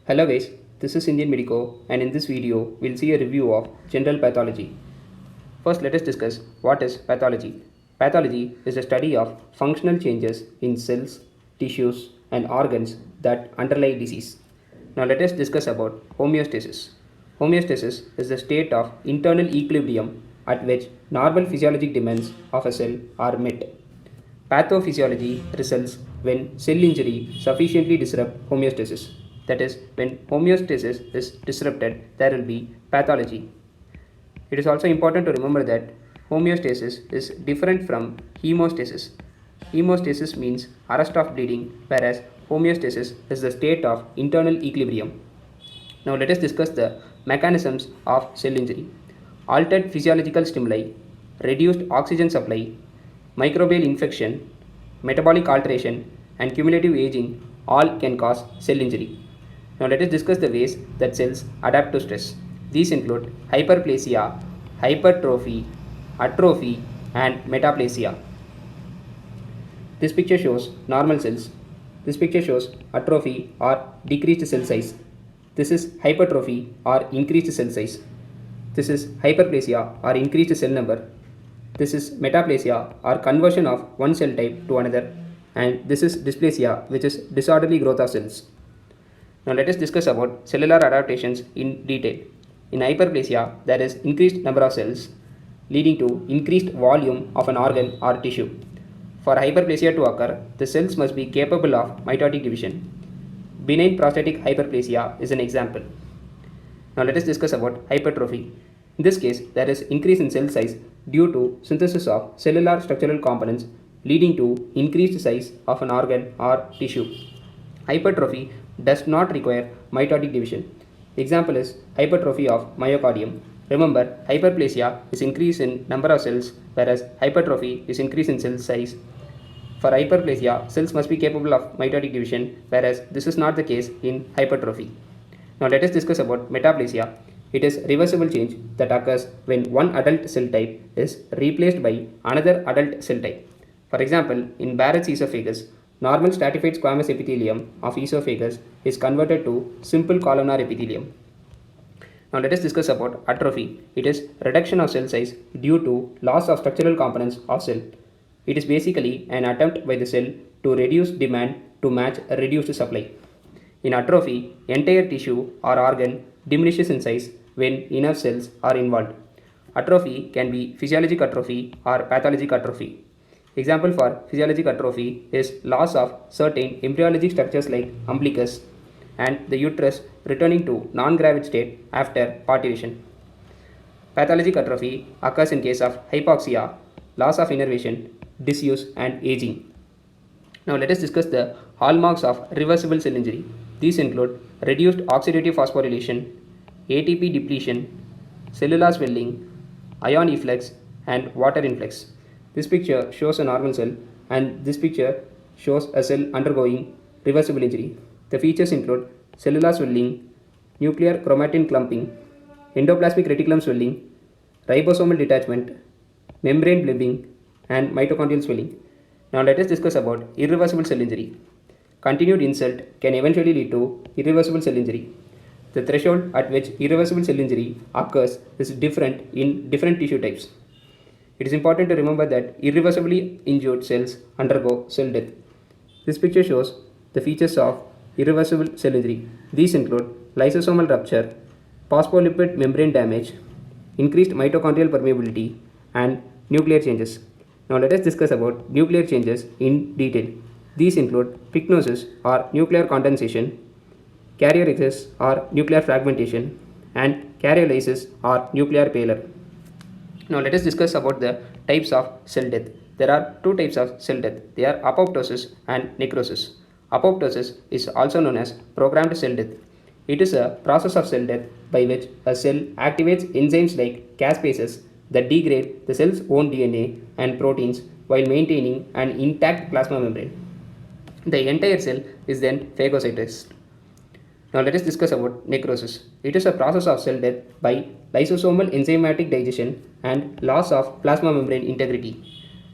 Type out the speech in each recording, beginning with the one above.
Hello guys, this is Indian Medico, and in this video we'll see a review of general pathology. First, let us discuss what is pathology. Pathology is a study of functional changes in cells, tissues and organs that underlie disease. Now let us discuss about homeostasis. Homeostasis is the state of internal equilibrium at which normal physiologic demands of a cell are met. Pathophysiology results when cell injury sufficiently disrupts homeostasis. That is, when homeostasis is disrupted, there will be pathology. It is also important to remember that homeostasis is different from hemostasis. Hemostasis means arrest of bleeding, whereas homeostasis is the state of internal equilibrium. Now let us discuss the mechanisms of cell injury. Altered physiological stimuli, reduced oxygen supply, microbial infection, metabolic alteration, and cumulative aging all can cause cell injury. Now let us discuss the ways that cells adapt to stress. These include hyperplasia, hypertrophy, atrophy, and metaplasia. This picture shows normal cells. This picture shows atrophy or decreased cell size. This is hypertrophy or increased cell size. This is hyperplasia or increased cell number. This is metaplasia or conversion of one cell type to another, and this is dysplasia, which is disorderly growth of cells. Now let us discuss about cellular adaptations in detail. In hyperplasia, there is increased number of cells leading to increased volume of an organ or tissue. For hyperplasia to occur, the cells must be capable of mitotic division. Benign prostatic hyperplasia is an example. Now let us discuss about hypertrophy. In this case, there is increase in cell size due to synthesis of cellular structural components leading to increased size of an organ or tissue. Hypertrophy does not require mitotic division. Example is hypertrophy of myocardium. Remember, hyperplasia is increase in number of cells, whereas hypertrophy is increase in cell size. For hyperplasia, cells must be capable of mitotic division, whereas this is not the case in hypertrophy. Now let us discuss about metaplasia. It is reversible change that occurs when one adult cell type is replaced by another adult cell type. For example, in Barrett's esophagus, normal stratified squamous epithelium of esophagus is converted to simple columnar epithelium. Now let us discuss about atrophy. It is reduction of cell size due to loss of structural components of cell. It is basically an attempt by the cell to reduce demand to match a reduced supply. In atrophy, entire tissue or organ diminishes in size when enough cells are involved. Atrophy can be physiologic atrophy or pathologic atrophy. Example for physiologic atrophy is loss of certain embryologic structures like umbilicus and the uterus returning to non-gravid state after parturition. Pathologic atrophy occurs in case of hypoxia, loss of innervation, disuse and aging. Now let us discuss the hallmarks of reversible cell injury. These include reduced oxidative phosphorylation, ATP depletion, cellular swelling, ion efflux and water influx. This picture shows a normal cell and this picture shows a cell undergoing reversible injury. The features include cellular swelling, nuclear chromatin clumping, endoplasmic reticulum swelling, ribosomal detachment, membrane blebbing and mitochondrial swelling. Now let us discuss about irreversible cell injury. Continued insult can eventually lead to irreversible cell injury. The threshold at which irreversible cell injury occurs is different in different tissue types. It is important to remember that irreversibly injured cells undergo cell death. This picture shows the features of irreversible cell injury. These include lysosomal rupture, phospholipid membrane damage, increased mitochondrial permeability, and nuclear changes. Now let us discuss about nuclear changes in detail. These include pycnosis or nuclear condensation, karyoresis or nuclear fragmentation, and karyolysis or nuclear pallor. Now let us discuss about the types of cell death. There are two types of cell death. They are apoptosis and necrosis. Apoptosis is also known as programmed cell death. It is a process of cell death by which a cell activates enzymes like caspases that degrade the cell's own DNA and proteins while maintaining an intact plasma membrane. The entire cell is then phagocytosed. Now let us discuss about necrosis. It is a process of cell death by lysosomal enzymatic digestion and loss of plasma membrane integrity.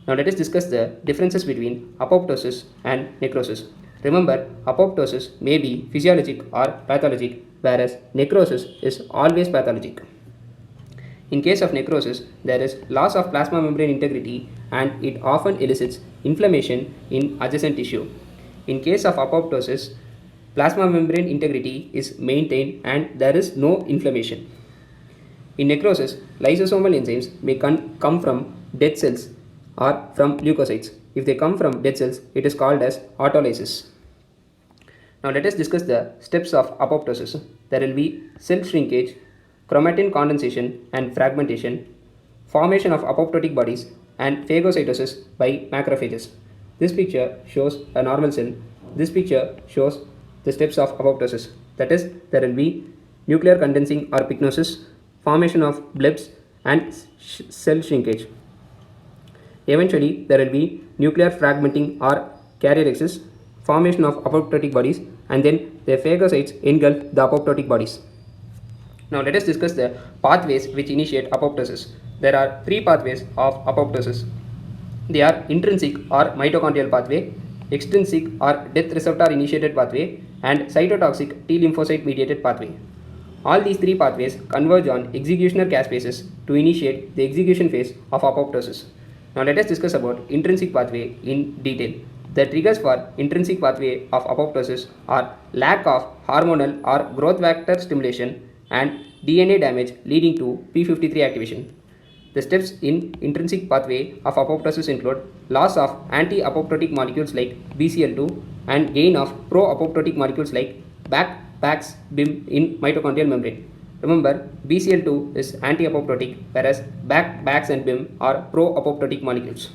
Now let us discuss the differences between apoptosis and necrosis. Remember, apoptosis may be physiologic or pathologic, whereas necrosis is always pathologic. In case of necrosis, there is loss of plasma membrane integrity and it often elicits inflammation in adjacent tissue. In case of apoptosis, plasma membrane integrity is maintained and there is no inflammation. In necrosis, lysosomal enzymes may come from dead cells or from leukocytes. If they come from dead cells, it is called as autolysis. Now let us discuss the steps of apoptosis. There will be cell shrinkage, chromatin condensation and fragmentation, formation of apoptotic bodies, and phagocytosis by macrophages. This picture shows a normal cell. This picture shows the steps of apoptosis. That is, there will be nuclear condensing or pycnosis, formation of blebs, and cell shrinkage. Eventually, there will be nuclear fragmenting or karyorrhexis, formation of apoptotic bodies, and then the phagocytes engulf the apoptotic bodies. Now let us discuss the pathways which initiate apoptosis. There are three pathways of apoptosis. They are intrinsic or mitochondrial pathway, extrinsic or death receptor initiated pathway, and cytotoxic T lymphocyte mediated pathway. All these three pathways converge on executioner caspases to initiate the execution phase of apoptosis. Now let us discuss about intrinsic pathway in detail. The triggers for intrinsic pathway of apoptosis are lack of hormonal or growth factor stimulation and DNA damage leading to p53 activation. The steps in intrinsic pathway of apoptosis include loss of anti-apoptotic molecules like BCL2 and gain of pro-apoptotic molecules like BAX, BIM in mitochondrial membrane. Remember, BCL2 is anti-apoptotic, whereas BAX and BIM are pro-apoptotic molecules.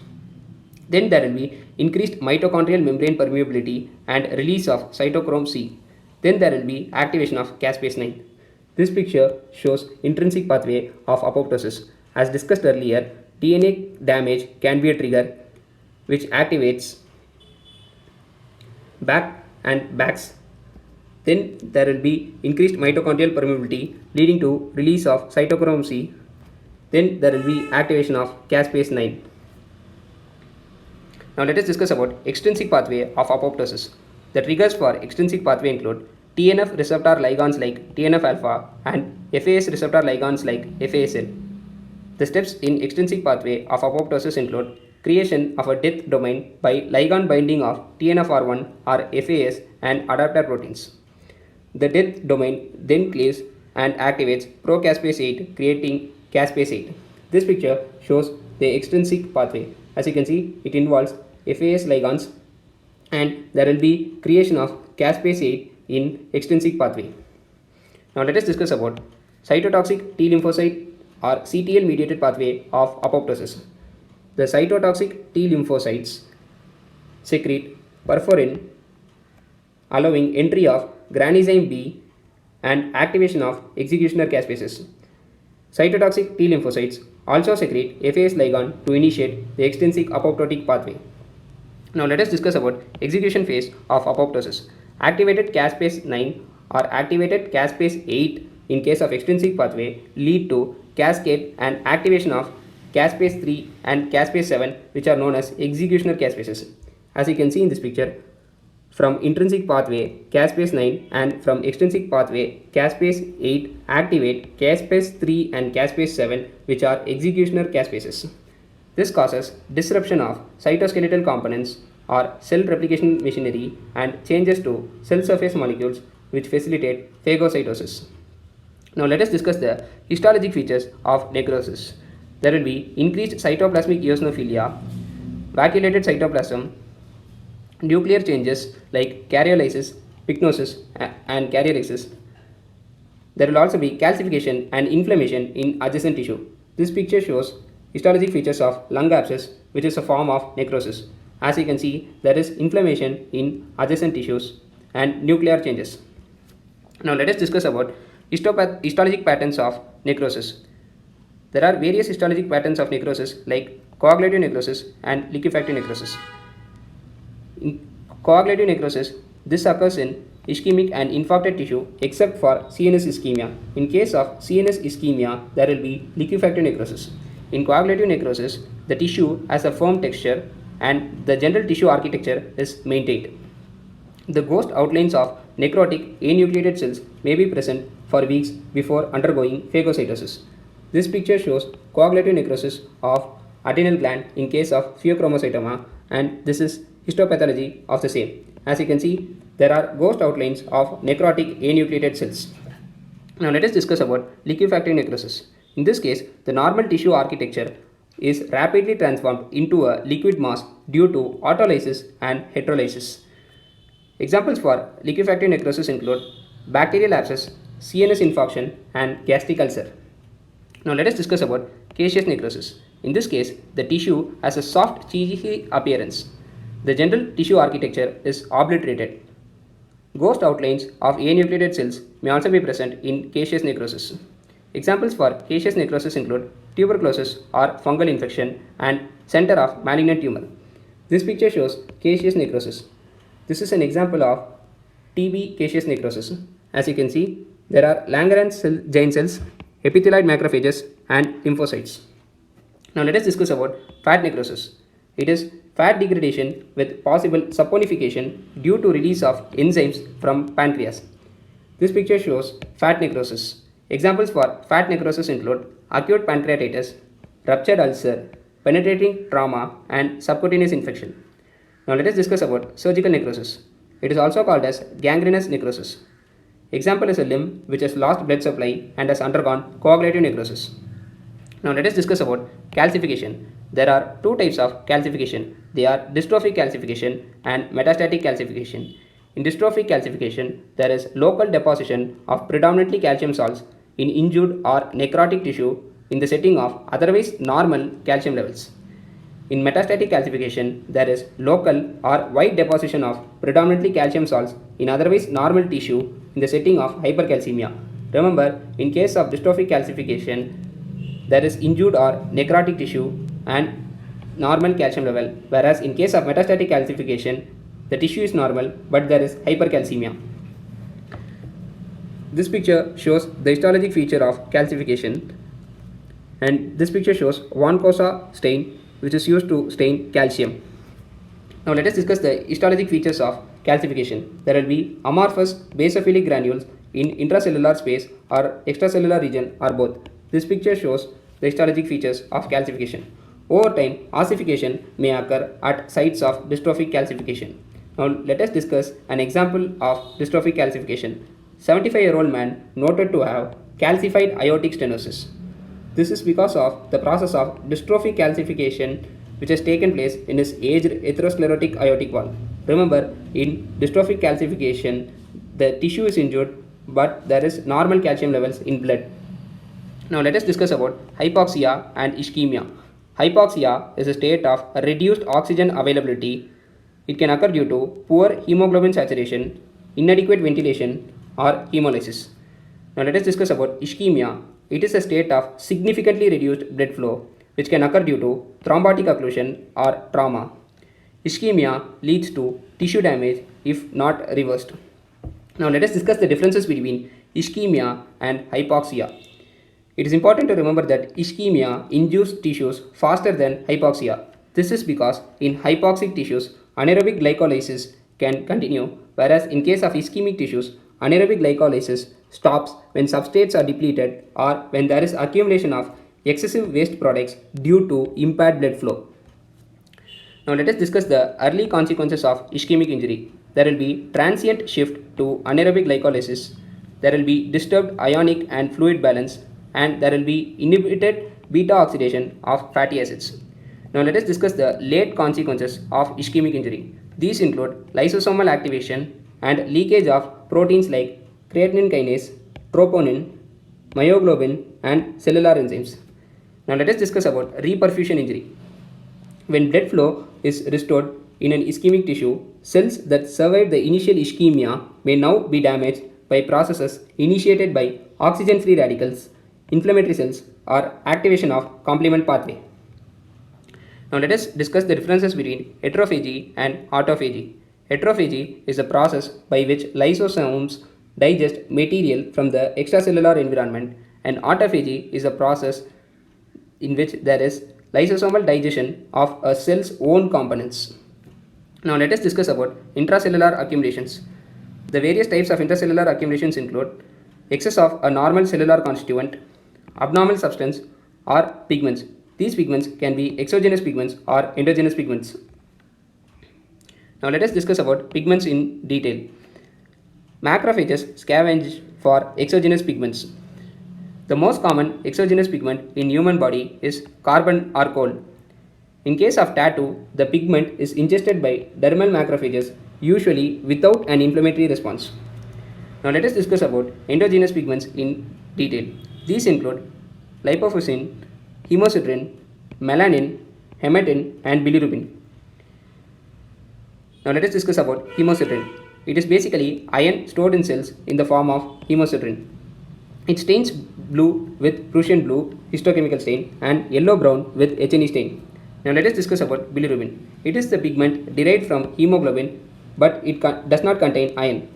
Then there will be increased mitochondrial membrane permeability and release of cytochrome C. Then there will be activation of caspase 9. This picture shows intrinsic pathway of apoptosis. As discussed earlier, DNA damage can be a trigger which activates BAX and BAX. Then there will be increased mitochondrial permeability leading to release of cytochrome C. Then there will be activation of caspase 9. Now let us discuss about extrinsic pathway of apoptosis. The triggers for extrinsic pathway include TNF receptor ligands like TNF alpha and FAS receptor ligands like FASL. The steps in extrinsic pathway of apoptosis include creation of a death domain by ligand binding of TNFR1 or FAS and adapter proteins. The death domain then cleaves and activates procaspase 8, creating caspase 8. This picture shows the extrinsic pathway. As you can see, it involves FAS ligands and there will be creation of caspase 8 in extrinsic pathway. Now let us discuss about cytotoxic T lymphocyte or CTL mediated pathway of apoptosis. The cytotoxic T lymphocytes secrete perforin, allowing entry of granzyme B and activation of executioner caspases. Cytotoxic T lymphocytes also secrete FAS ligand to initiate the extrinsic apoptotic pathway. Now let us discuss about execution phase of apoptosis. Activated caspase 9 or activated caspase 8 in case of extrinsic pathway lead to cascade and activation of caspase 3 and caspase 7, which are known as executioner caspases. As you can see in this picture, from intrinsic pathway caspase 9 and from extrinsic pathway caspase 8 activate caspase 3 and caspase 7, which are executioner caspases. This causes disruption of cytoskeletal components or cell replication machinery and changes to cell surface molecules which facilitate phagocytosis. Now let us discuss the histologic features of necrosis. There will be increased cytoplasmic eosinophilia, vacuolated cytoplasm, nuclear changes like karyolysis, pycnosis and karyorrhexis. There will also be calcification and inflammation in adjacent tissue. This picture shows histologic features of lung abscess, which is a form of necrosis. As you can see, there is inflammation in adjacent tissues and nuclear changes. Now let us discuss about histologic patterns of necrosis. There are various histologic patterns of necrosis like coagulative necrosis and liquefactive necrosis. In coagulative necrosis, this occurs in ischemic and infarcted tissue except for CNS ischemia. In case of CNS ischemia, there will be liquefactive necrosis. In coagulative necrosis, the tissue has a firm texture and the general tissue architecture is maintained. The ghost outlines of necrotic anucleated cells may be present for weeks before undergoing phagocytosis. This picture shows coagulative necrosis of adrenal gland in case of pheochromocytoma, and this is histopathology of the same. As you can see, there are ghost outlines of necrotic anucleated cells. Now let us discuss about liquefactive necrosis. In this case, the normal tissue architecture is rapidly transformed into a liquid mass due to autolysis and heterolysis. Examples for liquefactive necrosis include bacterial abscess, CNS infarction, and gastric ulcer. Now let us discuss about caseous necrosis. In this case, the tissue has a soft cheesy appearance. The general tissue architecture is obliterated. Ghost outlines of anucleated cells may also be present in caseous necrosis. Examples for caseous necrosis include tuberculosis or fungal infection and center of malignant tumor. This picture shows caseous necrosis. This is an example of TB caseous necrosis. As you can see, there are Langerhans giant cells, epithelioid macrophages, and lymphocytes. Now let us discuss about fat necrosis. It is fat degradation with possible saponification due to release of enzymes from pancreas. This picture shows fat necrosis. Examples for fat necrosis include acute pancreatitis, ruptured ulcer, penetrating trauma, and subcutaneous infection. Now let us discuss about surgical necrosis. It is also called as gangrenous necrosis. Example is a limb which has lost blood supply and has undergone coagulative necrosis. Now let us discuss about calcification. There are two types of calcification. They are dystrophic calcification and metastatic calcification. In dystrophic calcification, there is local deposition of predominantly calcium salts in injured or necrotic tissue in the setting of otherwise normal calcium levels. In metastatic calcification, there is local or wide deposition of predominantly calcium salts in otherwise normal tissue in the setting of hypercalcemia. Remember, in case of dystrophic calcification, there is injured or necrotic tissue and normal calcium level, whereas in case of metastatic calcification, the tissue is normal but there is hypercalcemia. This picture shows the histologic feature of calcification, and this picture shows Von Cosa stain which is used to stain calcium. Now let us discuss the histologic features of calcification. There will be amorphous basophilic granules in intracellular space or extracellular region or both. This picture shows the histologic features of calcification. Over time, ossification may occur at sites of dystrophic calcification. Now let us discuss an example of dystrophic calcification. 75-year-old man noted to have calcified aortic stenosis. This is because of the process of dystrophic calcification which has taken place in his aged atherosclerotic aortic valve. Remember, in dystrophic calcification, the tissue is injured but there is normal calcium levels in blood. Now let us discuss about hypoxia and ischemia. Hypoxia is a state of reduced oxygen availability. It can occur due to poor hemoglobin saturation, inadequate ventilation, or hemolysis. Now let us discuss about ischemia. It is a state of significantly reduced blood flow which can occur due to thrombotic occlusion or trauma. Ischemia leads to tissue damage if not reversed. Now let us discuss the differences between ischemia and hypoxia. It is important to remember that ischemia induces tissues faster than hypoxia. This is because in hypoxic tissues, anaerobic glycolysis can continue, whereas in case of ischemic tissues, anaerobic glycolysis stops when substrates are depleted or when there is accumulation of excessive waste products due to impaired blood flow. Now let us discuss the early consequences of ischemic injury. There will be transient shift to anaerobic glycolysis, there will be disturbed ionic and fluid balance, and there will be inhibited beta oxidation of fatty acids. Now let us discuss the late consequences of ischemic injury. These include lysosomal activation and leakage of proteins like creatine kinase, troponin, myoglobin, and cellular enzymes. Now let us discuss about reperfusion injury. When blood flow is restored in an ischemic tissue, cells that survived the initial ischemia may now be damaged by processes initiated by oxygen-free radicals, inflammatory cells, or activation of complement pathway. Now let us discuss the differences between heterophagy and autophagy. Heterophagy is a process by which lysosomes digest material from the extracellular environment, and autophagy is a process in which there is lysosomal digestion of a cell's own components. Now let us discuss about intracellular accumulations. The various types of intracellular accumulations include excess of a normal cellular constituent, abnormal substance, or pigments. These pigments can be exogenous pigments or endogenous pigments. Now let us discuss about pigments in detail. Macrophages scavenge for exogenous pigments. The most common exogenous pigment in human body is carbon or coal. In case of tattoo, the pigment is ingested by dermal macrophages, usually without an inflammatory response. Now let us discuss about endogenous pigments in detail. These include lipofuscin, hemosiderin, melanin, hemetin, and bilirubin. Now let us discuss about hemosiderin. It is basically iron stored in cells in the form of hemosiderin. It stains blue with Prussian blue histochemical stain and yellow-brown with H&E stain. Now let us discuss about bilirubin. It is the pigment derived from hemoglobin, but it does not contain iron.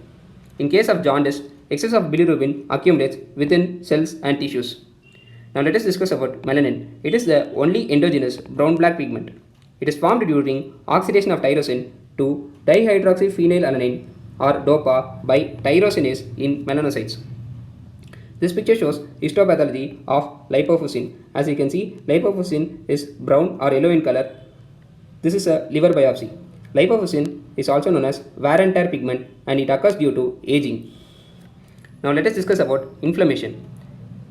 In case of jaundice, excess of bilirubin accumulates within cells and tissues. Now let us discuss about melanin. It is the only endogenous brown-black pigment. It is formed during oxidation of tyrosine to dihydroxyphenylalanine or DOPA by tyrosinase in melanocytes. This picture shows histopathology of lipofuscin. As you can see, lipofuscin is brown or yellow in color. This is a liver biopsy. Lipofuscin is also known as wear and tear pigment, and it occurs due to aging. Now let us discuss about inflammation.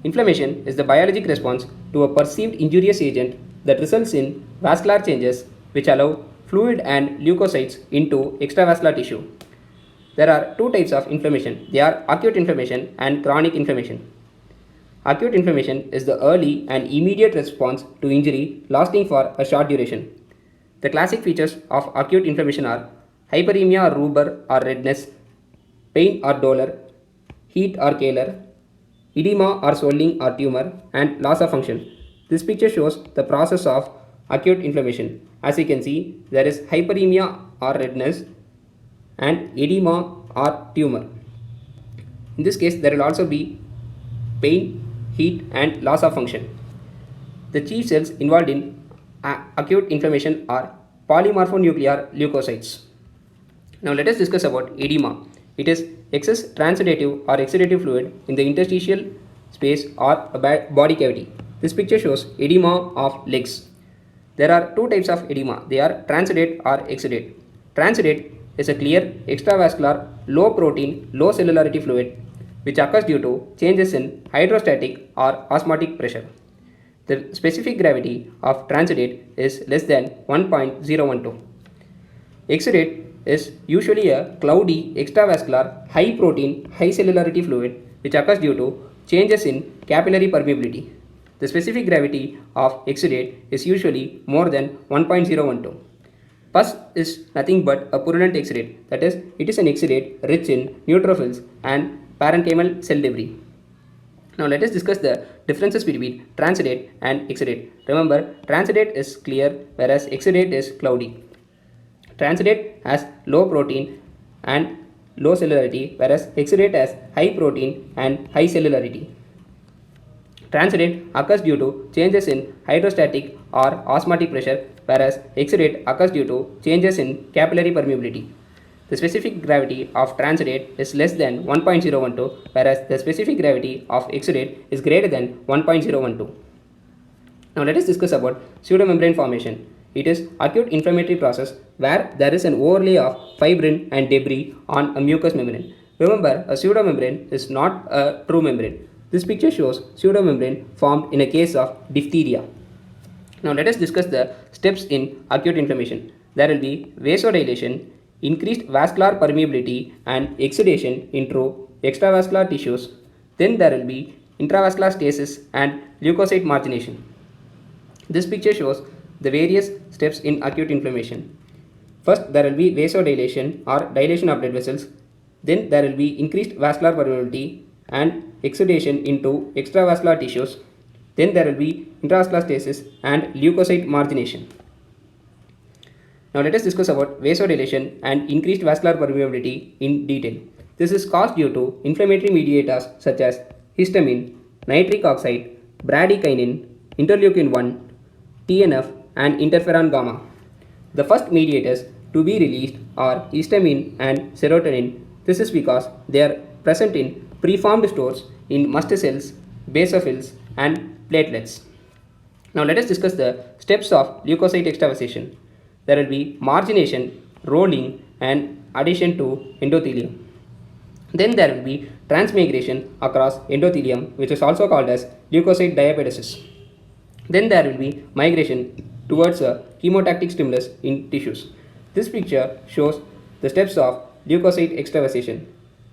Inflammation is the biologic response to a perceived injurious agent that results in vascular changes which allow fluid and leukocytes into extravascular tissue. There are two types of inflammation. They are acute inflammation and chronic inflammation. Acute inflammation is the early and immediate response to injury lasting for a short duration. The classic features of acute inflammation are hyperemia or rubor or redness, pain or dolor, heat or calor, edema or swelling or tumor, and loss of function. This picture shows the process of acute inflammation. As you can see, there is hyperemia or redness and edema or tumor. In this case, there will also be pain, heat, and loss of function. The chief cells involved in acute inflammation are polymorphonuclear leukocytes. Now let us discuss about edema. It is excess transudative or exudative fluid in the interstitial space or a body cavity. This picture shows edema of legs. There are two types of edema. They are transudate or exudate. Transudate is a clear extravascular low protein low cellularity fluid which occurs due to changes in hydrostatic or osmotic pressure. The specific gravity of transudate is less than 1.012. Exudate is usually a cloudy extravascular high protein high cellularity fluid which occurs due to changes in capillary permeability. The specific gravity of exudate is usually more than 1.012. Pus is nothing but a purulent exudate, that is, it is an exudate rich in neutrophils and parenchymal cell debris. Now let us discuss the differences between transudate and exudate. Remember, transudate is clear whereas exudate is cloudy. Transudate has low protein and low cellularity whereas exudate has high protein and high cellularity. Transudate occurs due to changes in hydrostatic or osmotic pressure whereas exudate occurs due to changes in capillary permeability. The specific gravity of transudate is less than 1.012 whereas the specific gravity of exudate is greater than 1.012. Now let us discuss about pseudomembrane formation. It is acute inflammatory process where there is an overlay of fibrin and debris on a mucous membrane. Remember, a pseudomembrane is not a true membrane. This picture shows pseudomembrane formed in a case of diphtheria. Now let us discuss the steps in acute inflammation. There will be vasodilation, increased vascular permeability and exudation into extravascular tissues. Then there will be intravascular stasis and leukocyte margination. This picture shows the various steps in acute inflammation. First, there will be vasodilation or dilation of blood vessels. Then there will be increased vascular permeability and exudation into extravascular tissues. Then there will be intravascular stasis and leukocyte margination. Now let us discuss about vasodilation and increased vascular permeability in detail. This is caused due to inflammatory mediators such as histamine, nitric oxide, bradykinin, interleukin 1, TNF and interferon gamma. The first mediators to be released are histamine and serotonin. This is because they are present in preformed stores in mast cells, basophils, and platelets. Now let us discuss the steps of leukocyte extravasation. There will be margination, rolling, and addition to endothelium. Then there will be transmigration across endothelium, which is also called as leukocyte diapedesis. Then there will be migration towards a chemotactic stimulus in tissues. This picture shows the steps of leukocyte extravasation.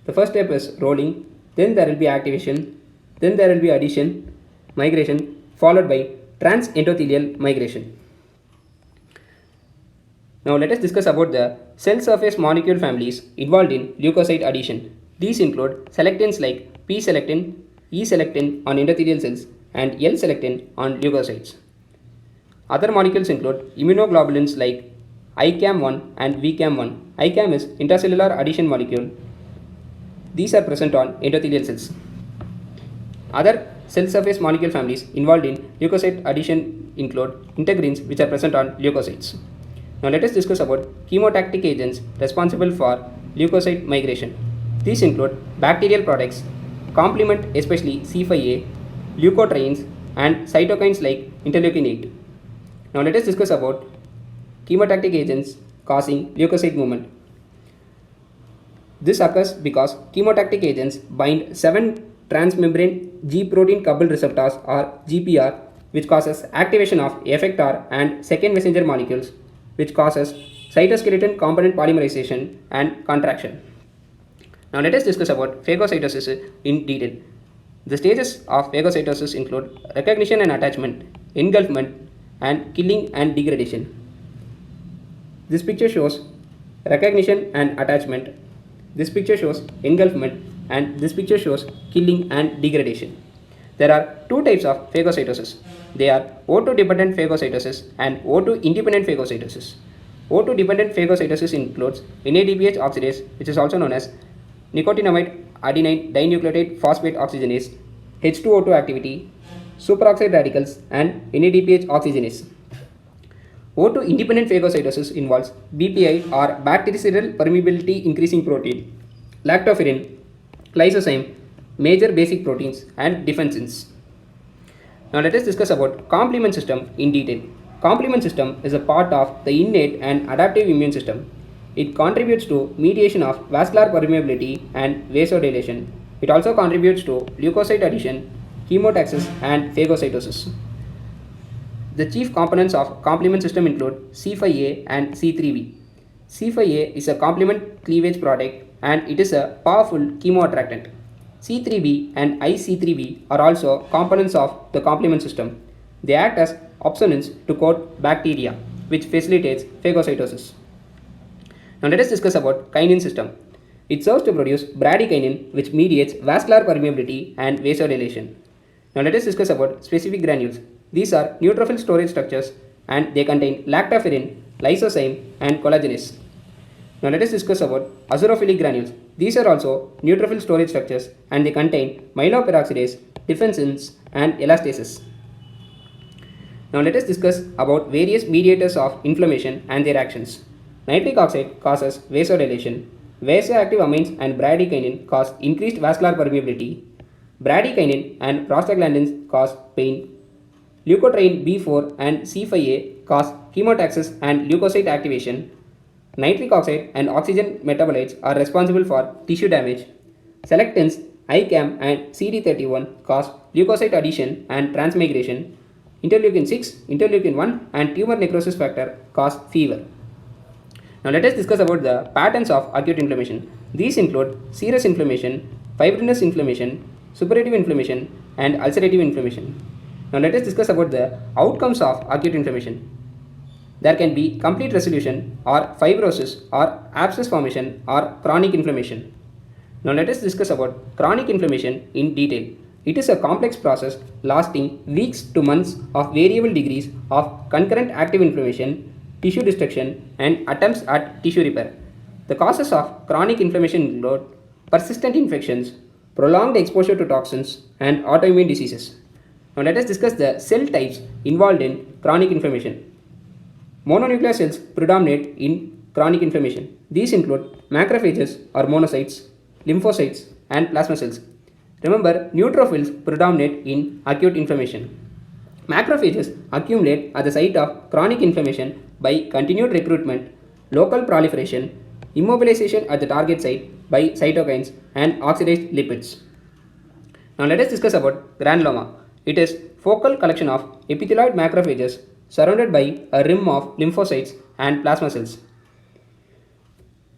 The first step is rolling, then there will be activation, then there will be addition, migration, followed by transendothelial migration. Now let us discuss about the cell surface molecule families involved in leukocyte addition. These include selectins like P-selectin, E-selectin on endothelial cells, and L-selectin on leukocytes. Other molecules include immunoglobulins like ICAM1 and VCAM1. ICAM is intracellular addition molecule. These are present on endothelial cells. Other cell surface molecule families involved in leukocyte addition include integrins, which are present on leukocytes. Now let us discuss about chemotactic agents responsible for leukocyte migration. These include bacterial products, complement especially C5a, leukotrienes, and cytokines like interleukin 8. Now let us discuss about chemotactic agents causing leukocyte movement. This occurs because chemotactic agents bind 7 transmembrane G protein coupled receptors or GPR, which causes activation of effector and second messenger molecules, which causes cytoskeleton component polymerization and contraction. Now let us discuss about phagocytosis in detail. The stages of phagocytosis include recognition and attachment, engulfment, and killing and degradation. This picture shows recognition and attachment. This picture shows engulfment, and this picture shows killing and degradation. There are two types of phagocytosis. They are O2 dependent phagocytosis and O2 independent phagocytosis. O2 dependent phagocytosis includes NADPH oxidase, which is also known as nicotinamide adenine dinucleotide phosphate oxygenase, H2O2 activity, superoxide radicals, and NADPH oxygenase. O2 independent phagocytosis involves BPI or bactericidal permeability increasing protein, lactoferrin, lysozyme, major basic proteins, and defensins. Now let us discuss about complement system in detail. Complement system is a part of the innate and adaptive immune system. It contributes to mediation of vascular permeability and vasodilation. It also contributes to leukocyte addition, chemotaxis, and phagocytosis. The chief components of complement system include C5a and C3b. C5a is a complement cleavage product and it is a powerful chemoattractant. C3b and IC3b are also components of the complement system. They act as opsonins to coat bacteria, which facilitates phagocytosis. Now let us discuss about kinin system. It serves to produce bradykinin, which mediates vascular permeability and vasodilation. Now let us discuss about specific granules. These are neutrophil storage structures and they contain lactoferrin, lysozyme, and collagenase. Now let us discuss about azurophilic granules. These are also neutrophil storage structures and they contain myeloperoxidase, defensins, and elastases. Now let us discuss about various mediators of inflammation and their actions. Nitric oxide causes vasodilation. Vasoactive amines and bradykinin cause increased vascular permeability. Bradykinin and prostaglandins cause pain. Leukotriene B4 and C5a cause chemotaxis and leukocyte activation. Nitric oxide and oxygen metabolites are responsible for tissue damage. Selectins ICAM and CD31 cause leukocyte addition and transmigration. Interleukin 6, interleukin 1 and tumor necrosis factor cause fever. Now let us discuss about the patterns of acute inflammation. These include serous inflammation, fibrinous inflammation, suppurative inflammation, and ulcerative inflammation. Now let us discuss about the outcomes of acute inflammation. There can be complete resolution or fibrosis or abscess formation or chronic inflammation. Now let us discuss about chronic inflammation in detail. It is a complex process lasting weeks to months of variable degrees of concurrent active inflammation, tissue destruction, and attempts at tissue repair. The causes of chronic inflammation include persistent infections, prolonged exposure to toxins, and autoimmune diseases. Now let us discuss the cell types involved in chronic inflammation. Mononuclear cells predominate in chronic inflammation. These include macrophages or monocytes, lymphocytes, and plasma cells. Remember, neutrophils predominate in acute inflammation. Macrophages accumulate at the site of chronic inflammation by continued recruitment, local proliferation, immobilization at the target site by cytokines and oxidized lipids. Now let us discuss about granuloma. It is focal collection of epithelioid macrophages surrounded by a rim of lymphocytes and plasma cells.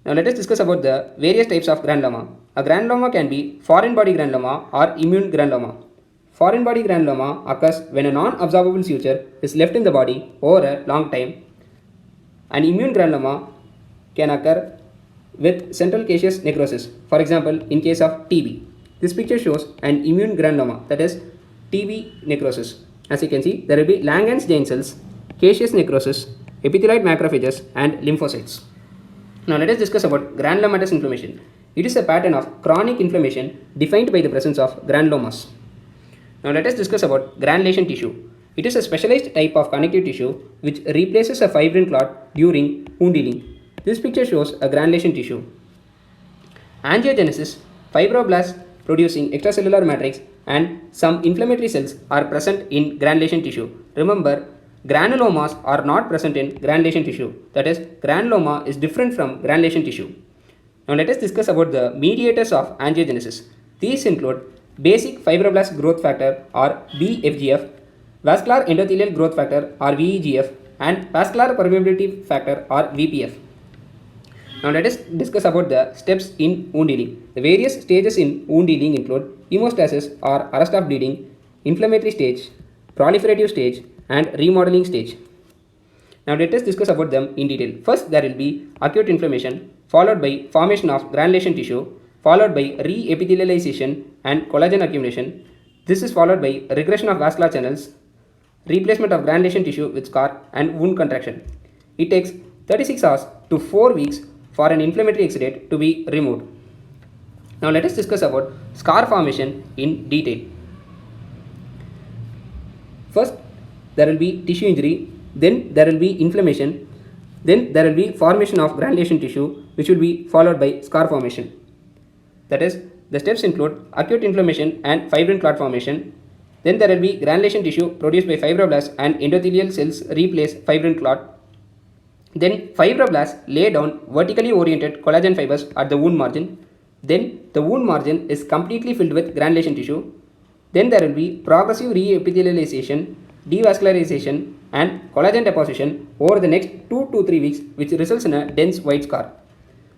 Now let us discuss about the various types of granuloma. A granuloma can be foreign body granuloma or immune granuloma. Foreign body granuloma occurs when a non-absorbable suture is left in the body over a long time. An immune granuloma can occur with central caseous necrosis, for example in case of TB. This picture shows an immune granuloma, that is TB necrosis. As you can see, there will be Langerhans cells, caseous necrosis, epithelioid macrophages and lymphocytes. Now let us discuss about granulomatous inflammation. It is a pattern of chronic inflammation defined by the presence of granulomas. Now let us discuss about granulation tissue. It is a specialized type of connective tissue which replaces a fibrin clot during wound healing. This picture shows a granulation tissue. Angiogenesis, fibroblasts producing extracellular matrix and some inflammatory cells are present in granulation tissue. Remember, granulomas are not present in granulation tissue. That is, granuloma is different from granulation tissue. Now let us discuss about the mediators of angiogenesis. These include basic fibroblast growth factor or BFGF, vascular endothelial growth factor or VEGF, and vascular permeability factor or VPF. Now let us discuss about the steps in wound healing. The various stages in wound healing include hemostasis or arrest of bleeding, inflammatory stage, proliferative stage, and remodeling stage. Now let us discuss about them in detail. First, there will be acute inflammation, followed by formation of granulation tissue, followed by re-epithelialization and collagen accumulation. This is followed by regression of vascular channels, replacement of granulation tissue with scar, and wound contraction. It takes 36 hours to 4 weeks for an inflammatory exudate to be removed. Now let us discuss about scar formation in detail. First, there will be tissue injury, then there will be inflammation, then there will be formation of granulation tissue, which will be followed by scar formation. That is, the steps include acute inflammation and fibrin clot formation. Then there will be granulation tissue produced by fibroblasts and endothelial cells replace fibrin clot. Then fibroblasts lay down vertically oriented collagen fibers at the wound margin. Then the wound margin is completely filled with granulation tissue. Then there will be progressive re-epithelialization, devascularization and collagen deposition over the next 2 to 3 weeks, which results in a dense white scar.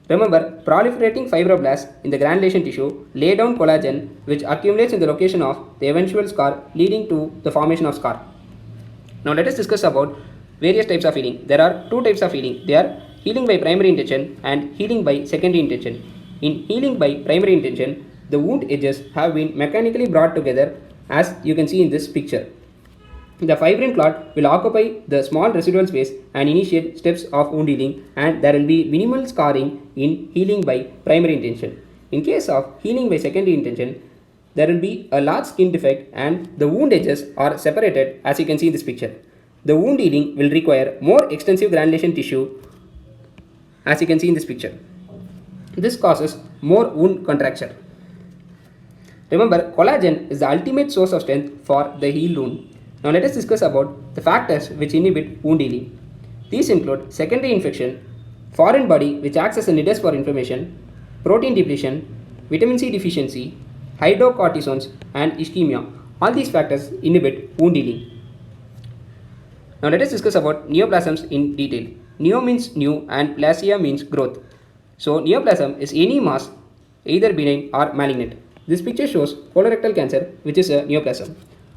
Remember, proliferating fibroblasts in the granulation tissue lay down collagen which accumulates in the location of the eventual scar, leading to the formation of scar. Now let us discuss about various types of healing. There are two types of healing. They are healing by primary intention and healing by secondary intention. In healing by primary intention, the wound edges have been mechanically brought together, as you can see in this picture. The fibrin clot will occupy the small residual space and initiate steps of wound healing, and there will be minimal scarring in healing by primary intention. In case of healing by secondary intention, there will be a large skin defect and the wound edges are separated, as you can see in this picture. The wound healing will require more extensive granulation tissue, as you can see in this picture. This causes more wound contracture. Remember, collagen is the ultimate source of strength for the healed wound. Now let us discuss about the factors which inhibit wound healing. These include secondary infection, foreign body which acts as a nidus for inflammation, protein depletion, vitamin C deficiency, hydrocortisones and ischemia. All these factors inhibit wound healing. Now let us discuss about neoplasms in detail. Neo means new and plasia means growth. So neoplasm is any mass, either benign or malignant. This picture shows colorectal cancer, which is a neoplasm.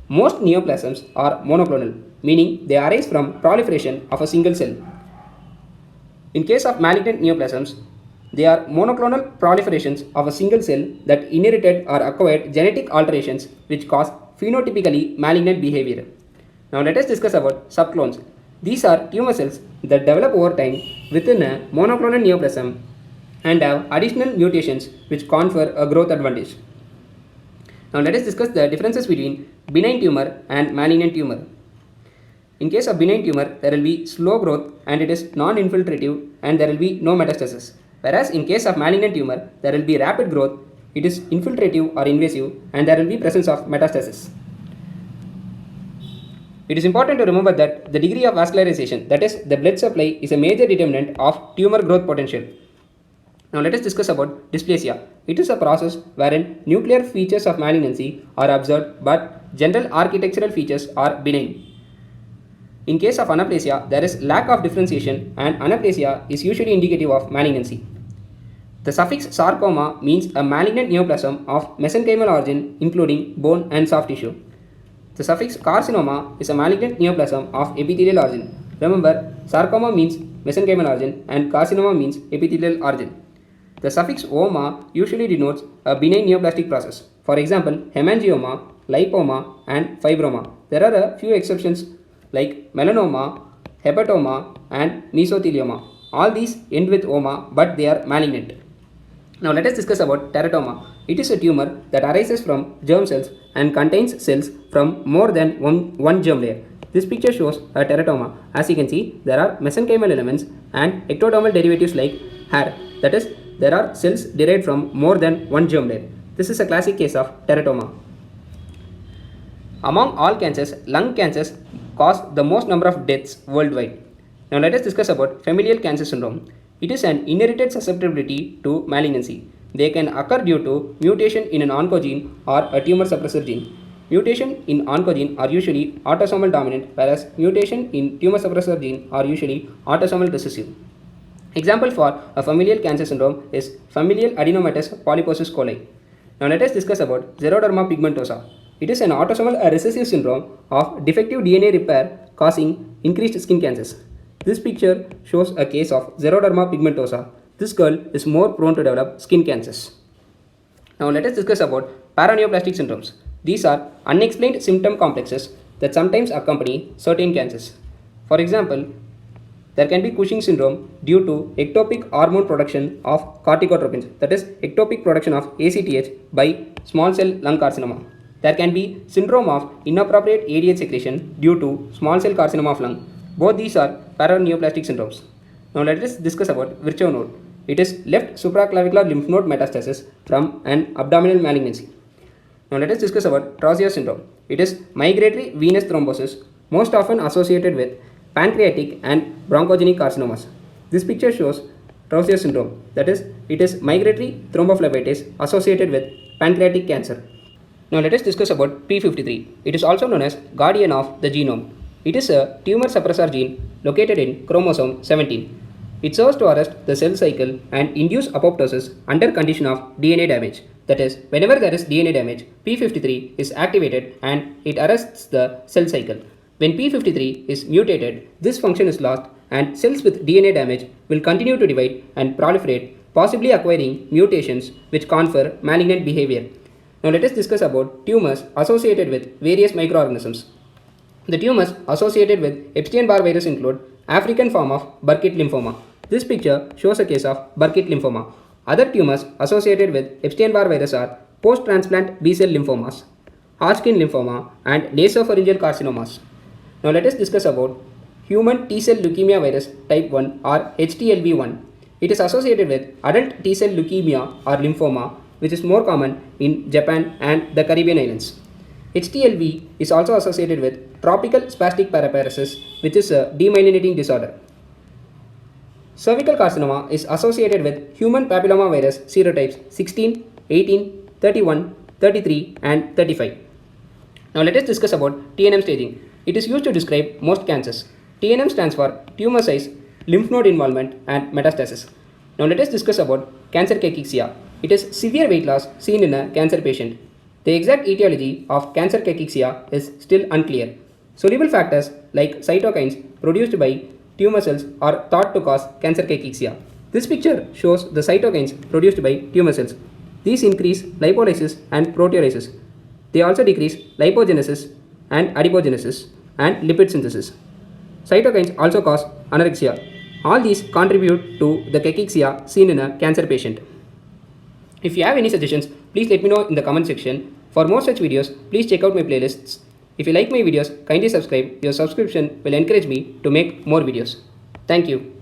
Most neoplasms are monoclonal, meaning they arise from proliferation of a single cell. In case of malignant neoplasms, they are monoclonal proliferations of a single cell that inherited or acquired genetic alterations which cause phenotypically malignant behavior. Now let us discuss about subclones. These are tumor cells that develop over time within a monoclonal neoplasm and have additional mutations which confer a growth advantage. Now let us discuss the differences between benign tumor and malignant tumor. In case of benign tumor, there will be slow growth and it is non-infiltrative and there will be no metastasis. Whereas in case of malignant tumor, there will be rapid growth, it is infiltrative or invasive and there will be presence of metastasis. It is important to remember that the degree of vascularization, that is the blood supply, is a major determinant of tumor growth potential. Now let us discuss about dysplasia. It is a process wherein nuclear features of malignancy are observed but general architectural features are benign. In case of anaplasia, there is lack of differentiation and anaplasia is usually indicative of malignancy. The suffix sarcoma means a malignant neoplasm of mesenchymal origin including bone and soft tissue. The suffix carcinoma is a malignant neoplasm of epithelial origin. Remember, sarcoma means mesenchymal origin and carcinoma means epithelial origin. The suffix oma usually denotes a benign neoplastic process. For example, hemangioma, lipoma and fibroma. There are a few exceptions like melanoma, hepatoma and mesothelioma. All these end with oma but they are malignant. Now let us discuss about teratoma. It is a tumor that arises from germ cells and contains cells from more than one germ layer. This picture shows a teratoma. As you can see, there are mesenchymal elements and ectodermal derivatives like hair. That is, there are cells derived from more than one germ layer. This is a classic case of teratoma. Among all cancers, lung cancers cause the most number of deaths worldwide. Now let us discuss about familial cancer syndrome. It is an inherited susceptibility to malignancy. They can occur due to mutation in an oncogene or a tumor suppressor gene. Mutation in oncogene are usually autosomal dominant, whereas mutation in tumor suppressor gene are usually autosomal recessive. Example for a familial cancer syndrome is familial adenomatous polyposis coli. Now let us discuss about xeroderma pigmentosa. It is an autosomal recessive syndrome of defective DNA repair causing increased skin cancers. This picture shows a case of xeroderma pigmentosa. This girl is more prone to develop skin cancers. Now let us discuss about paraneoplastic syndromes. These are unexplained symptom complexes that sometimes accompany certain cancers. For example, there can be Cushing syndrome due to ectopic hormone production of corticotropins, that is ectopic production of ACTH by small cell lung carcinoma. There can be syndrome of inappropriate ADH secretion due to small cell carcinoma of lung. Both these are paraneoplastic syndromes. Now let us discuss about Virchow node. It is left supraclavicular lymph node metastasis from an abdominal malignancy. Now let us discuss about Trousseau syndrome. It is migratory venous thrombosis, most often associated with pancreatic and bronchogenic carcinomas. This picture shows Trousseau syndrome, that is, it is migratory thrombophlebitis associated with pancreatic cancer. Now let us discuss about P53. It is also known as guardian of the genome. It is a tumor suppressor gene located in chromosome 17. It serves to arrest the cell cycle and induce apoptosis under condition of DNA damage. That is, whenever there is DNA damage, P53 is activated and it arrests the cell cycle. When P53 is mutated, this function is lost and cells with DNA damage will continue to divide and proliferate, possibly acquiring mutations which confer malignant behavior. Now let us discuss about tumors associated with various microorganisms. The tumors associated with Epstein-Barr virus include African form of Burkitt lymphoma. This picture shows a case of Burkitt lymphoma. Other tumors associated with Epstein-Barr virus are post-transplant B-cell lymphomas, Hodgkin lymphoma, and nasopharyngeal carcinomas. Now let us discuss about human T-cell leukemia virus type 1 or HTLV1. It is associated with adult T-cell leukemia or lymphoma, which is more common in Japan and the Caribbean islands. HTLV is also associated with tropical spastic paraparesis, which is a demyelinating disorder. Cervical carcinoma is associated with human papillomavirus serotypes 16, 18, 31, 33 and 35. Now let us discuss about Tnm staging. It is used to describe most cancers. Tnm stands for tumor size, lymph node involvement and metastasis. Now let us discuss about cancer cachexia. It is severe weight loss seen in a cancer patient. The exact etiology of cancer cachexia is still unclear. Soluble factors like cytokines produced by tumor cells are thought to cause cancer cachexia. This picture shows the cytokines produced by tumor cells. These increase lipolysis and proteolysis. They also decrease lipogenesis and adipogenesis and lipid synthesis. Cytokines also cause anorexia. All these contribute to the cachexia seen in a cancer patient. If you have any suggestions, please let me know in the comment section. For more such videos, please check out my playlists. If you like my videos, kindly subscribe. Your subscription will encourage me to make more videos. Thank you.